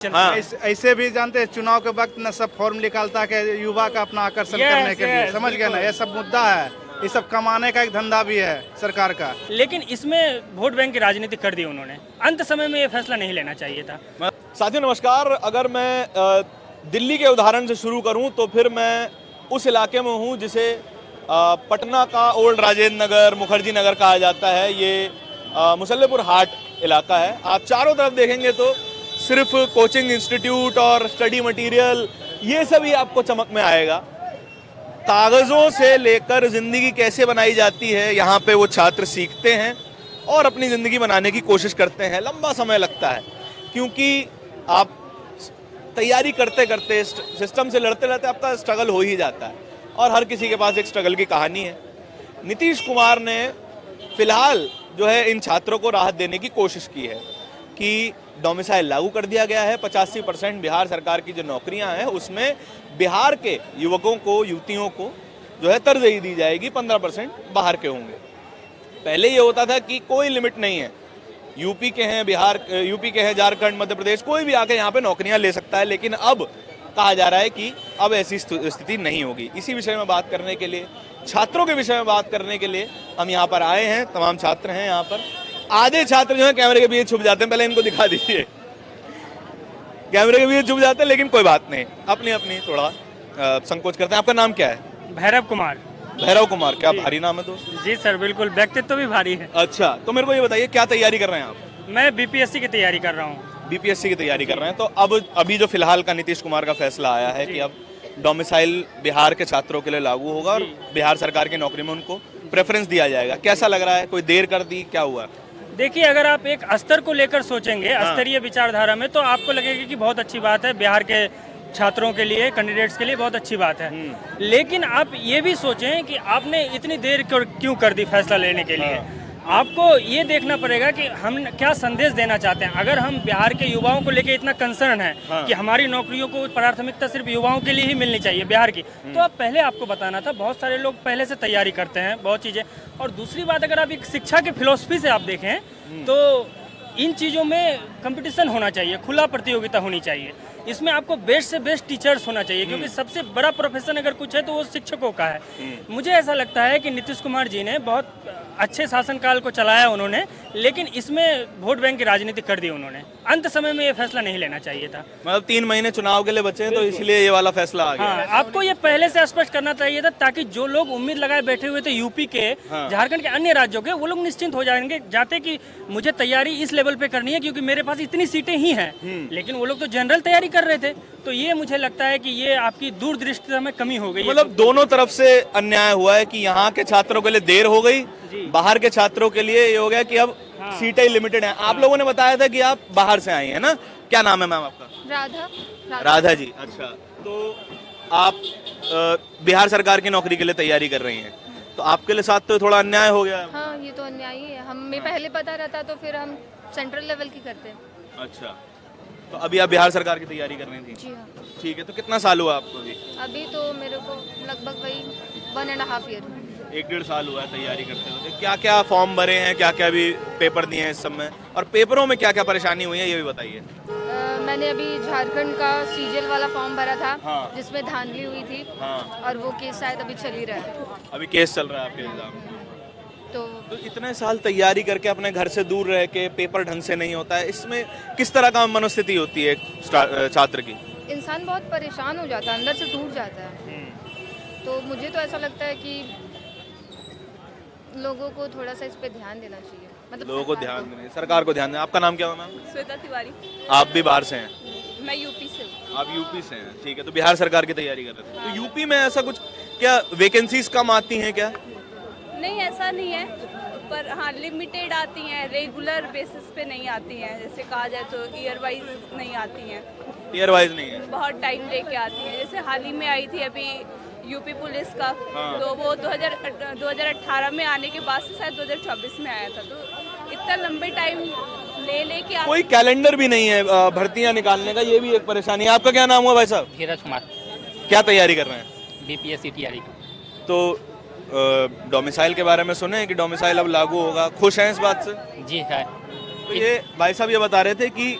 हाँ। ऐसे भी जानते हैं चुनाव के वक्त न सब फॉर्म निकालता है युवा का अपना आकर्षण करने के लिए, समझ गए ना, ये सब मुद्दा है, ये सब कमाने का एक धंधा भी है सरकार का। लेकिन इसमें वोट बैंक की राजनीति कर दी उन्होंने। अंत समय में ये फैसला नहीं लेना चाहिए था। साथियों नमस्कार। अगर मैं दिल्ली के उदाहरण से शुरू करूं तो फिर मैं उस इलाके में हूं जिसे पटना का ओल्ड राजेंद्र नगर, मुखर्जी नगर कहा जाता है। ये मुसल्लेपुर हाट इलाका है। आप चारों तरफ देखेंगे तो सिर्फ कोचिंग इंस्टीट्यूट और स्टडी मटेरियल ये सभी आपको चमक में आएगा। कागज़ों से लेकर ज़िंदगी कैसे बनाई जाती है यहाँ पे वो छात्र सीखते हैं और अपनी ज़िंदगी बनाने की कोशिश करते हैं। लंबा समय लगता है क्योंकि आप तैयारी करते करते सिस्टम से लड़ते लड़ते आपका स्ट्रगल हो ही जाता है और हर किसी के पास एक स्ट्रगल की कहानी है। नीतीश कुमार ने फिलहाल जो है इन छात्रों को राहत देने की कोशिश की है कि डोमिसाइल लागू कर दिया गया है। 85% बिहार सरकार की जो नौकरियां हैं उसमें बिहार के युवकों को, युवतियों को जो है तरजीह दी जाएगी। 15% बाहर के होंगे। पहले ये होता था कि कोई लिमिट नहीं है, यूपी के हैं, यूपी के हैं, झारखंड, मध्य प्रदेश, कोई भी आके यहाँ पे नौकरियां ले सकता है। लेकिन अब कहा जा रहा है कि अब ऐसी स्थिति नहीं होगी। इसी विषय में बात करने के लिए, छात्रों के विषय में बात करने के लिए हम यहाँ पर आए हैं। तमाम छात्र हैं यहाँ पर। आधे छात्र जो है कैमरे के पीछे छुप जाते हैं, पहले इनको दिखा दीजिए। कैमरे के पीछे छुप जाते हैं, लेकिन कोई बात नहीं, अपनी अपनी थोड़ा संकोच करते हैं। आपका नाम क्या है? भैरव कुमार। भैरव कुमार, क्या भारी नाम है दोस्त? जी सर, बिल्कुल, व्यक्तित्व भी भारी है। अच्छा, तो मेरे को ये बताइए क्या तैयारी कर रहे हैं आप? मैं बीपीएससी की तैयारी कर रहा हूँ। बीपीएससी की तैयारी कर रहे हैं। तो अब अभी जो फिलहाल का नीतीश कुमार का फैसला आया है कि अब डोमिसाइल बिहार के छात्रों के लिए लागू होगा और बिहार सरकार की नौकरी में उनको प्रेफरेंस दिया जाएगा। कैसा लग रहा है? कोई देर कर दी, क्या हुआ? देखिए, अगर आप एक स्तर को लेकर सोचेंगे, स्तरीय विचारधारा में, तो आपको लगेगा कि बहुत अच्छी बात है, बिहार के छात्रों के लिए, कैंडिडेट्स के लिए बहुत अच्छी बात है। लेकिन आप ये भी सोचें कि आपने इतनी देर क्यों कर दी फैसला लेने के लिए। आपको ये देखना पड़ेगा कि हम क्या संदेश देना चाहते हैं। अगर हम बिहार के युवाओं को लेकर इतना कंसर्न है कि हमारी नौकरियों को प्राथमिकता सिर्फ युवाओं के लिए ही मिलनी चाहिए बिहार की, तो अब पहले आपको बताना था। बहुत सारे लोग पहले से तैयारी करते हैं, बहुत चीज़ें। और दूसरी बात, अगर आप एक शिक्षा की फिलॉसफी से आप देखें तो इन चीज़ों में कंपटीशन होना चाहिए, खुला प्रतियोगिता होनी चाहिए। इसमें आपको बेस्ट से बेस्ट टीचर्स होना चाहिए, क्योंकि सबसे बड़ा प्रोफेशन अगर कुछ है तो वो शिक्षकों का है। मुझे ऐसा लगता है कि नीतीश कुमार जी ने बहुत अच्छे शासनकाल को चलाया उन्होंने, लेकिन इसमें वोट बैंक की राजनीति कर दी उन्होंने। अंत समय में ये फैसला नहीं लेना चाहिए था। मतलब 3 महीने चुनाव के लिए बचे हैं तो इसलिए ये वाला फैसला आ गया। हाँ, आपको ये पहले से स्पष्ट करना चाहिए था, ताकि जो लोग उम्मीद लगाए बैठे हुए थे यूपी के, झारखंड के अन्य राज्यों के, वो लोग निश्चिंत हो जाते कि मुझे तैयारी इस लेवल पे करनी है क्योंकि मेरे पास इतनी सीटें ही हैं। लेकिन वो लोग तो जनरल तैयारी कर रहे थे। तो ये मुझे लगता है कि ये आपकी दूरदृष्टि में कमी हो गई। मतलब दोनों तरफ से अन्याय हुआ है कि यहाँ के छात्रों के लिए देर हो गई, बाहर के छात्रों के लिए ये हो गया कि अब सीटें लिमिटेड हैं। आप लोगों ने बताया था कि आप बाहर से आई हैं ना? क्या नाम है मैम आपका? राधा जी। अच्छा, तो आप बिहार सरकार की नौकरी के लिए तैयारी कर रही हैं, तो आपके लिए साथ तो थोड़ा अन्याय हो गया। हाँ, ये तो अन्याय ही है। हमें पहले पता रहता तो फिर हम सेंट्रल लेवल की करते। अच्छा, तो अभी आप बिहार सरकार की तैयारी कर रही थी? जी हाँ। ठीक है, तो कितना साल हुआ आपको अभी? अभी तो मेरे को लगभग वही 1.5 ईयर। 1-1.5 साल हुआ है तैयारी करते हुए। क्या क्या फॉर्म भरे हैं, क्या क्या भी पेपर दिए हैं इस समय, और पेपरों में क्या क्या परेशानी हुई है ये भी बताइए। मैंने अभी झारखंड का सीजीएल वाला फॉर्म भरा था। हाँ। जिसमें धांधली हुई थी। हाँ। और वो केस शायद अभी चल ही रहा है। अभी केस चल रहा है आपके एग्जाम में। तो इतने साल तैयारी करके अपने घर से दूर रह के पेपर ढंग से नहीं होता है, इसमें किस तरह का मनोस्थिति होती है छात्र की? इंसान बहुत परेशान हो जाता है, अंदर से टूट जाता है। तो मुझे तो ऐसा लगता है कि लोगों को थोड़ा सा इस पे ध्यान देना चाहिए। मतलब लोगों को ध्यान देना, सरकार को ध्यान देना। आपका नाम क्या है मैम? श्वेता तिवारी। आप भी बाहर से हैं? मैं यूपी से हूँ। आप यूपी से हैं, ठीक है। तो बिहार सरकार की तैयारी कर रहे थे। तो यूपी में ऐसा कुछ क्या वैकेंसीज कम आती हैं क्या? नहीं, ऐसा नहीं है, पर हाँ लिमिटेड आती हैं, रेगुलर बेसिस पे नहीं आती हैं। जैसे कहा जाए तो ईयर वाइज नहीं आती हैं। ईयर वाइज नहीं है? बहुत टाइम लेके आती हैं। जैसे हाल ही में आई थी अभी यूपी पुलिस का। हाँ। तो वो 2018 में आने के बाद से शायद 2024 में आया था। तो इतना लंबे टाइम ले के कोई कैलेंडर भी नहीं है भर्तियां निकालने का, ये भी एक परेशानी है। आपका क्या नाम हुआ भाई साहब? धीरज कुमार। क्या तैयारी कर रहे हैं? बीपीएससी तैयारी। तो डोमिसाइल के बारे में सुने हैं कि डोमिसाइल अब लागू होगा, खुश हैं इस बात से? जी है। तो ये भाई साहब ये बता रहे थे कि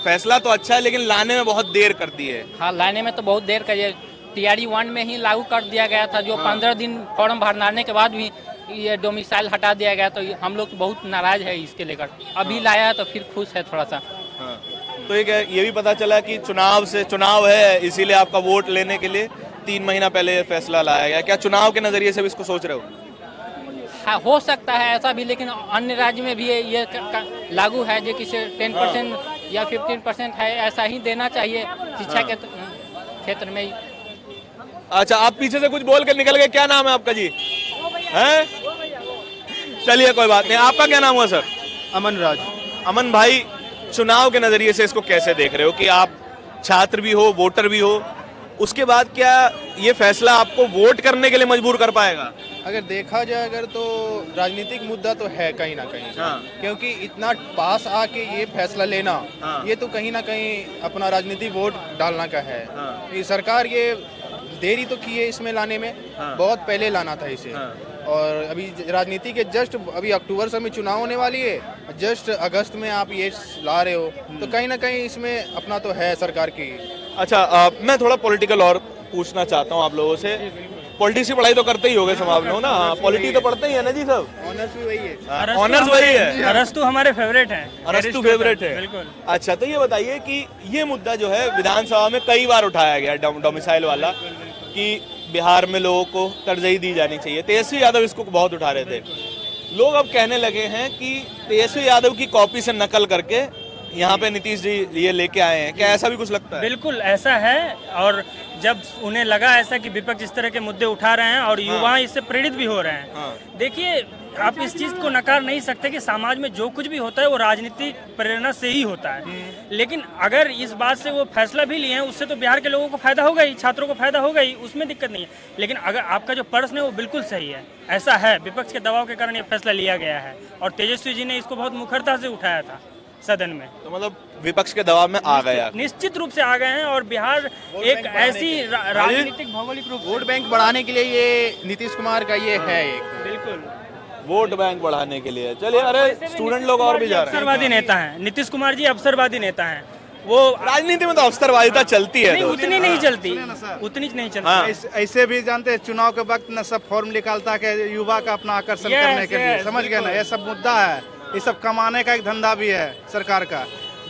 फैसला तो अच्छा है लेकिन लाने में बहुत देर कर दी है। हाँ, लाने में तो बहुत देर का, ये TRE 1 में ही लागू कर दिया गया था, जो 15 दिन फॉर्म भरने के बाद भी ये डोमिसाइल हटा दिया गया, तो हम लोग बहुत नाराज है इसके लेकर। अभी लाया है तो फिर खुश है थोड़ा सा। हाँ। तो ये भी पता चला कि चुनाव है, इसीलिए आपका वोट लेने के लिए 3 महीना पहले फैसला लाया गया। क्या चुनाव के नजरिए से भी इसको सोच रहे हो? हाँ, हो सकता है ऐसा भी, लेकिन अन्य राज्य में भी ये लागू है, जो कि 10% या 15% है, ऐसा ही देना चाहिए शिक्षा के क्षेत्र में ही। अच्छा, आप पीछे से कुछ बोल के निकल गए, क्या नाम है आपका जी? हैं? चलिए कोई बात नहीं। आपका क्या नाम हुआ सर? अमन राज। अमन भाई, चुनाव के नजरिए से इसको कैसे देख रहे हो कि आप छात्र भी हो, वोटर भी हो, उसके बाद क्या ये फैसला आपको वोट करने के लिए मजबूर कर पाएगा? अगर देखा जाए अगर तो राजनीतिक मुद्दा तो है कहीं ना कहीं। हाँ। क्योंकि इतना पास आके ये फैसला लेना, हाँ। ये तो कहीं ना कहीं अपना राजनीतिक वोट डालना का है। हाँ। ये सरकार ये देरी तो की है इसमें लाने में, हाँ। बहुत पहले लाना था इसे। हाँ। और अभी राजनीति के जस्ट अभी अक्टूबर से में चुनाव होने वाली है, जस्ट अगस्त में आप ये ला रहे हो, तो कहीं ना कहीं इसमें अपना तो है सरकार की। अच्छा, मैं थोड़ा पॉलिटिकल और पूछना चाहता हूँ आप लोगों से। पॉलिटिक्स की पढ़ाई तो करते ही होगे समाज में, हो ना? पॉलिटी तो पढ़ते ही है ना जी सब? ऑनर्स भी वही है। ऑनर्स वही है। अरस्तु हमारे फेवरेट हैं। अरस्तु फेवरेट है, बिल्कुल। अच्छा, तो ये बताइए कि ये मुद्दा जो है विधानसभा में कई बार उठाया गया, डोमिसाइल वाला, कि बिहार में लोगों को तरजीह दी जानी चाहिए। तेजस्वी यादव इसको बहुत उठा रहे थे। लोग अब कहने लगे हैं कि तेजस्वी यादव की कॉपी से नकल करके यहाँ पे नीतीश जी ये लेके आए हैं। क्या ऐसा भी कुछ लगता है? बिल्कुल ऐसा है, और जब उन्हें लगा ऐसा कि विपक्ष इस तरह के मुद्दे उठा रहे हैं और युवा इससे प्रेरित भी हो रहे हैं। हाँ। देखिए, आप इस चीज को नकार नहीं सकते कि समाज में जो कुछ भी होता है वो राजनीतिक प्रेरणा से ही होता है। लेकिन अगर इस बात से वो फैसला भी लिए हैं, उससे तो बिहार के लोगों को फायदा होगा ही, छात्रों को फायदा होगा ही, उसमें दिक्कत नहीं है। लेकिन अगर आपका जो प्रश्न है वो बिल्कुल सही है, ऐसा है, विपक्ष के दबाव के कारण ये फैसला लिया गया है और तेजस्वी जी ने इसको बहुत मुखरता से उठाया था सदन में। तो मतलब विपक्ष के दबाव में आ गया, निश्चित रूप से आ गए हैं। और बिहार एक ऐसी राजनीतिक भौगोलिक रूप वोट बैंक बढ़ाने के लिए ये नीतीश कुमार का ये है एक। बिल्कुल वोट बैंक बढ़ाने के लिए। चलिए, अरे स्टूडेंट लोग और भी जा रहे हैं। अवसरवादी नेता हैं नीतीश कुमार जी, अवसरवादी नेता हैं। वो राजनीति में तो अवसरवादिता चलती है, नहीं, तो उतनी नहीं चलती, उतनी नहीं चलती। हाँ। ऐसे भी जानते हैं, चुनाव के वक्त न सब फॉर्म निकालता है युवा का अपना आकर्षण Yes, करने के लिए, yes, समझ गए ना? ये सब मुद्दा है, ये सब कमाने का एक धंधा भी है सरकार का।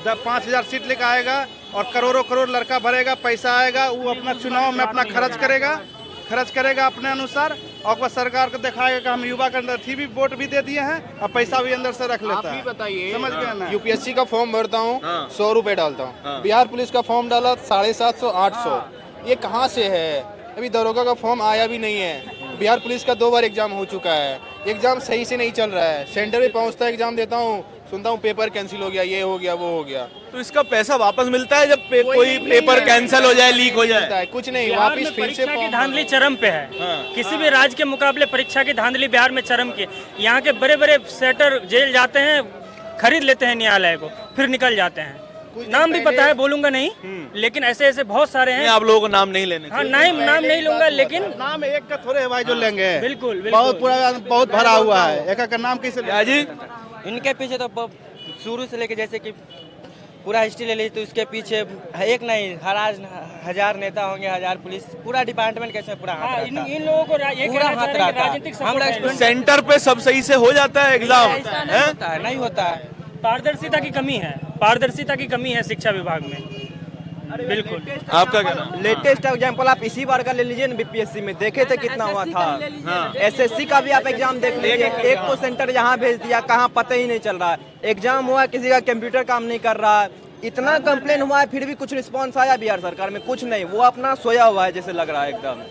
5,000 सीट लेकर आएगा और करोड़ों लड़का भरेगा, पैसा आएगा, वो अपना चुनाव में अपना खर्च करेगा अपने अनुसार, और बस सरकार को दिखाएगा कि हम युवा के अंदर थी भी वोट भी दे दिए हैं और पैसा भी अंदर से रख लेता है। आप ही बताइए, समझ गए ना? यूपीएससी का फॉर्म भरता हूँ, हाँ। 100 रुपए डालता हूँ। हाँ। बिहार पुलिस का फॉर्म डाला 750, 800। ये कहाँ से है? अभी दरोगा का फॉर्म आया भी नहीं है। बिहार पुलिस का 2 बार एग्जाम हो चुका है, एग्जाम सही से नहीं चल रहा है। सेंटर पे पहुँचता है, एग्जाम देता हूँ, सुनता हूँ पेपर कैंसिल हो गया, ये हो गया, वो हो गया। तो इसका पैसा वापस मिलता है जब कोई पेपर कैंसिल हो जाए, लीक हो जाए? कुछ नहीं, बिहार वापस में फिर से परीक्षा की धांधली चरम पे है। किसी भी राज्य के मुकाबले परीक्षा की धांधली बिहार में चरम की। यहाँ के बड़े बड़े सेटर जेल जाते हैं, खरीद लेते हैं न्यायालय को, फिर निकल जाते हैं। नाम भी पता है, बोलूंगा नहीं, लेकिन ऐसे ऐसे बहुत सारे हैं। आप लोगों को नाम नहीं लेने हाँ, नाम नहीं लूंगा, लेकिन नाम एक का थोड़े है भाई जो लेंगे। बिल्कुल, बहुत पूरा बहुत भरा हुआ है, एक का नाम कैसे क्या जी? इनके पीछे तो शुरू से लेके, जैसे कि पूरा हिस्ट्री ले ली तो उसके पीछे एक नहीं, हजार नेता होंगे, 1000 पुलिस, पूरा डिपार्टमेंट कैसे पूरा हाथ रहता है। इन लोगों को ये पूरा कहना हाथ चाह रहे हैं कि रहता है। राजनीतिक हम सपोर्ट लोग है। सेंटर पे सब सही से हो जाता है एग्जाम? ऐसा नहीं होता है, नहीं होता है। पारदर्शिता की कमी है, पारदर्शिता की कमी है शिक्षा विभाग में। बिल्कुल। आपका क्या नाम? लेटेस्ट एग्जाम्पल आप इसी बार का ले लीजिए ना, बीपीएससी में देखे थे कितना हुआ था। एसएससी का भी आप एग्जाम देख लीजिए, एक तो सेंटर यहाँ भेज दिया, कहाँ पता ही नहीं चल रहा है। एग्जाम हुआ, किसी का कंप्यूटर काम नहीं कर रहा है, इतना कंप्लेन हुआ है, फिर भी कुछ रिस्पॉन्स आया बिहार सरकार में? कुछ नहीं, वो अपना सोया हुआ है जैसे लग रहा है एकदम।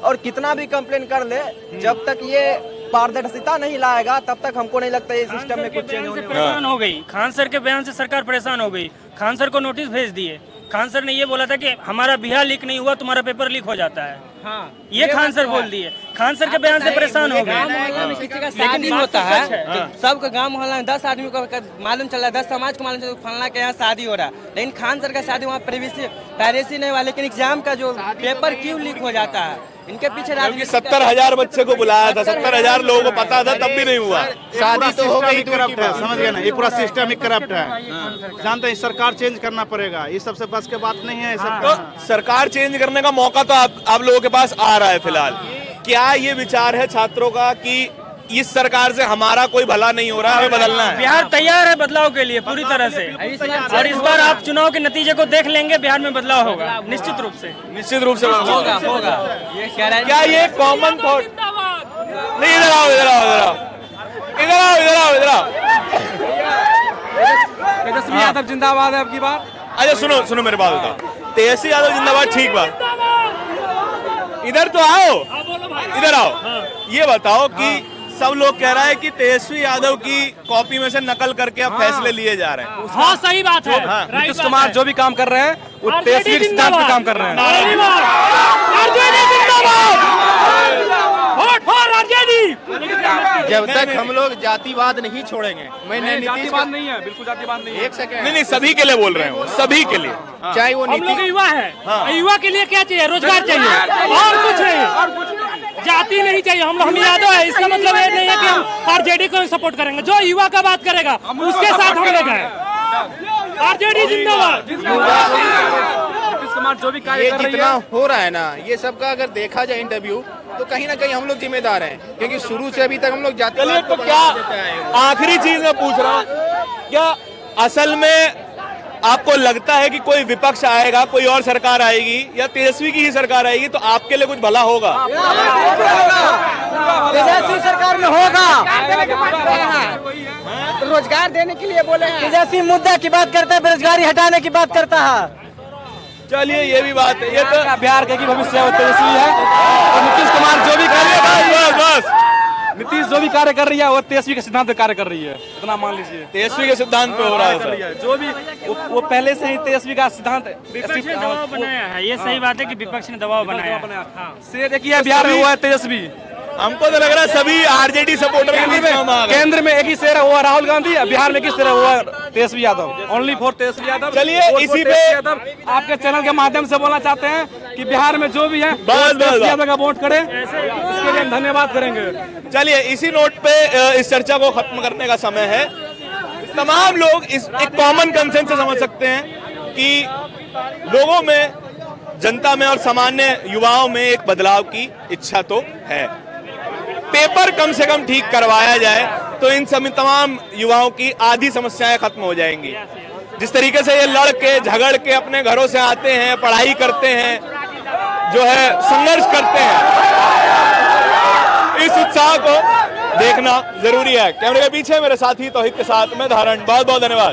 और कितना भी कंप्लेन कर ले, जब तक ये पारदर्शिता नहीं लाएगा तब तक हमको नहीं लगता ये सिस्टम में कुछ चेंज होने वाला है। परेशान हो गई, खान सर के बयान से सरकार परेशान हो गई। खान सर को नोटिस भेज दिए। खान सर ने ये बोला था कि हमारा बिहार लीक नहीं हुआ, तुम्हारा पेपर लीक हो जाता है। हाँ, ये खान सर बोल दिए। खान सर के बयान से परेशान हो गए। किसी का शादी होता है, सबका गांव मोहल्ला में 10 आदमी को मालूम चल रहा है, 10 समाज को मालूम चल रहा है फलना के यहाँ शादी हो रहा है, लेकिन खान सर का शादी वहाँ प्राइवेसी नहीं हुआ। लेकिन एग्जाम का जो पेपर क्यों लीक हो जाता है, इनके पीछे क्योंकि राजनीति 70,000 बच्चे को बुलाया था, 70,000 लोगों को पता था, तब भी नहीं हुआ। शादी तो हो गई, करप्ट है, समझ गए ना, ये पूरा सिस्टम ही करप्ट है। जानते हैं सरकार चेंज करना पड़ेगा, ये सबसे बस के बात नहीं है ये सब। तो सरकार चेंज करने का मौका तो आप लोगों के पास आ रहा है फिलहाल। क्या ये विचार है छात्रों का कि इस सरकार से हमारा कोई भला नहीं हो रहा है, हमें बदलना है? बिहार तैयार है बदलाव के लिए पूरी तरह से, और इस बार आप चुनाव के नतीजे को देख लेंगे, बिहार में बदलाव होगा निश्चित रूप से। निश्चित रूप से होगा होगा। ये कह रहा है क्या ये कॉमन थॉट नहीं? इधर आओ, इधर आओ, इधर आओ, इधर आओ, इधर आओ, इधर आओ। तेजस्वी यादव जिंदाबाद है अब की बार। अच्छा सुनो मेरे बात बताओ। तेजस्वी यादव जिंदाबाद, ठीक बात। इधर तो आओ, इधर आओ। ये बताओ कि सब लोग कह रहा है कि तेजस्वी यादव की कॉपी में से नकल करके अब फैसले लिए जा रहे हैं। हाँ सही बात है। नीतीश कुमार जो भी काम कर रहे हैं वो तेजस्वी के सिद्धांत पे काम कर रहे हैं। जब तक हम लोग जातिवाद नहीं छोड़ेंगे, मैंने जातिवाद नहीं है, बिल्कुल जातिवाद नहीं है। एक सेकंड, नहीं सभी के लिए बोल रहे हैं, सभी के लिए। चाहे वो हम लोग नीति युवा है, युवा के लिए क्या चाहिए? रोजगार चाहिए और कुछ नहीं, जाति नहीं चाहिए। हम यादव है, इसका मतलब ये नहीं है कि हम आरजेडी को सपोर्ट करेंगे। जो युवा का बात करेगा उसके साथ हम लोग हैं। आरजेडी जिंदाबाद। नीतीश कुमार जो भी कार्य ये कर रही जितना है, हो रहा है ना, ये सबका अगर देखा जाए इंटरव्यू, तो कहीं ना कहीं हम लोग जिम्मेदार हैं, क्योंकि शुरू से अभी तक हम लोग चलिए, जातिवाद तो को क्या बढ़ावा देते आए हैं। आखिरी चीज मैं पूछ रहा हूँ, क्या असल में आपको लगता है कि कोई विपक्ष आएगा, कोई और सरकार आएगी या तेजस्वी की ही सरकार आएगी तो आपके लिए कुछ भला होगा? तेजस्वी सरकार में होगा। रोजगार देने के लिए बोले हैं। तेजस्वी मुद्दा की बात करता है, बेरोजगारी हटाने की बात करता है। चलिए ये भी बात है, ये तो बिहार के भविष्य है वो तेजस्वी है, और नीतीश कुमार जो भी बस नीतीश जो भी कार्य कर रही है वो तेजस्वी के सिद्धांत पे कार्य कर रही है, इतना मान लीजिए। तेजस्वी के सिद्धांत पे हो रहा है सर। जो भी वो पहले से ही तेजस्वी का सिद्धांत विपक्ष ने दबाव बनाया है, ये सही बात है कि विपक्ष ने दबाव बनाया है। से देखिए बिहार में हुआ है तेजस्वी, हमको तो लग रहा है सभी आरजेडी सपोर्टर के बीच में हम आ गए। केंद्र में एक ही शेर है वो है राहुल गांधी, बिहार में किस तरह हुआ है तेजस्वी यादव, ओनली फॉर तेजस्वी यादव। चलिए, इसी पे आपके चैनल के माध्यम से बोलना चाहते हैं कि बिहार में जो भी है बस। तेजस्वी यादव का वोट करें, इसके लिए हम धन्यवाद करेंगे। चलिए इसी नोट पे इस चर्चा को खत्म करने का समय है। तमाम लोग इस एक कॉमन कंसेंसस समझ सकते हैं कि लोगों में, जनता में और सामान्य युवाओं में एक बदलाव की इच्छा तो है। पेपर कम से कम ठीक करवाया जाए तो इन सभी तमाम युवाओं की आधी समस्याएं खत्म हो जाएंगी। जिस तरीके से ये लड़ के झगड़ के अपने घरों से आते हैं, पढ़ाई करते हैं, जो है संघर्ष करते हैं, इस उत्साह को देखना जरूरी है। कैमरे के पीछे मेरे साथी तौहीद के साथ मैं धारण, बहुत बहुत धन्यवाद।